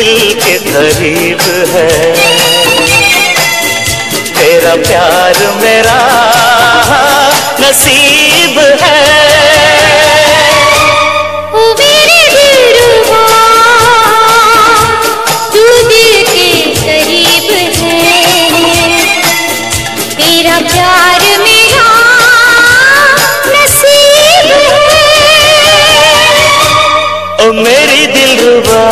दिल के करीब है। तेरा प्यार मेरा नसीब है। ओ मेरे दिलरुबा, तू दिल के करीब है। तेरा प्यार मेरा नसीब है। ओ मेरी दिलरुबा,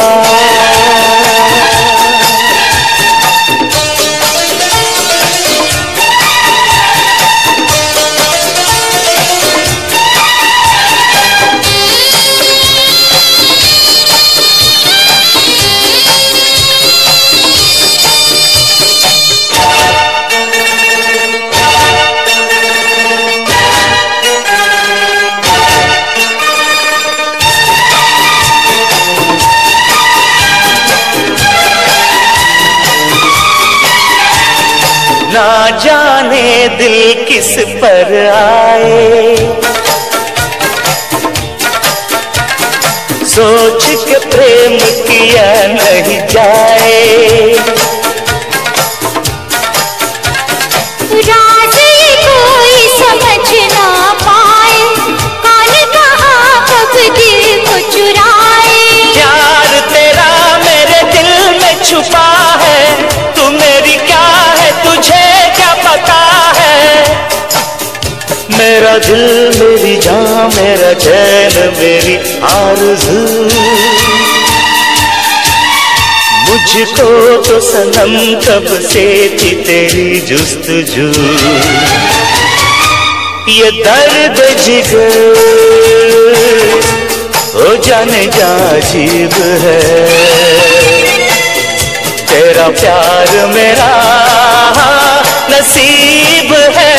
ना जाने दिल किस पर आए, सोच के प्रेम किया नहीं जाए। राज ये कोई समझ ना पाए, कौन कहाँ कब दिल को चुराए। प्यार तेरा मेरे दिल में छुपा है, तू मेरी क्या है तुझे क्या पता है। मेरा दिल मेरी जान मेरा चैन मेरी आरज़ू, मुझको तो सनम कब से थी तेरी जुस्तजू। ये दर्द जिगर हो जाने जा अजीब है। तेरा प्यार मेरा नसीब है।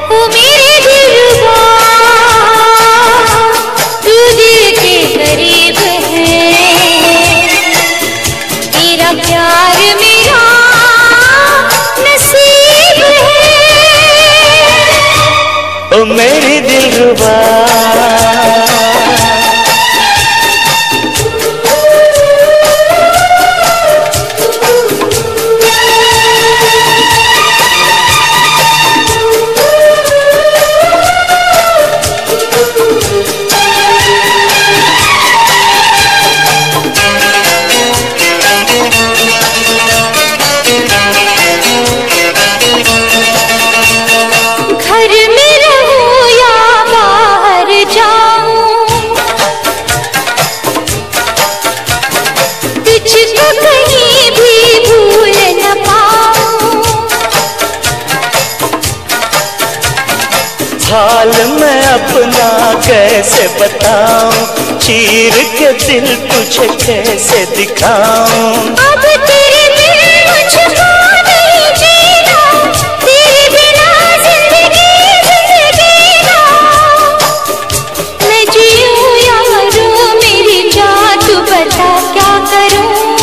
ओ मेरे दिलरुबा, तू दिल के करीब है। तेरा प्यार मेरा नसीब है। ओ मेरी दिलरुबा, घर में रहूं या बाहर जाऊं, तुझको कहीं भी भूल न पाऊं। हाल मैं अपना कैसे बताऊं, चीर के दिल तुझे कैसे दिखाऊं। अब तेरे बिन मुझको नहीं जीना, तेरे बिना जिंदगी जिंदगी ना। मैं जीऊं या मरूं मेरी जान, तू बता क्या करूं।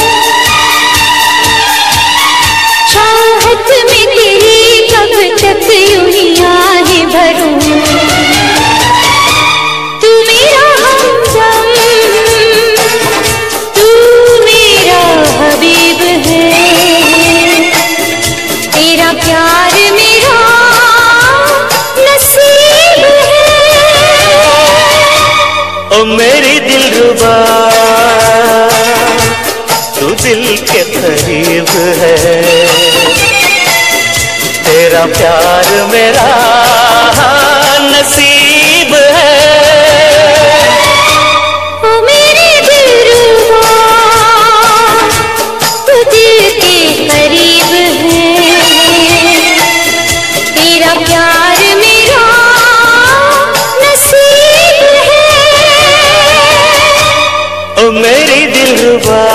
चाहत में तेरी कब तक यूं ही आहें भरूं। तू मेरा हमदम, तू मेरा हबीब है। तेरा प्यार मेरा नसीब है। ओ मेरी दिलरुबा, तू दिल के करीब है। तेरा प्यार मेरा नसीब है। ओ मेरे दिलरुबा, तू दिल के करीब है। तेरा प्यार मेरा नसीब है। ओ मेरी दिलरुबा,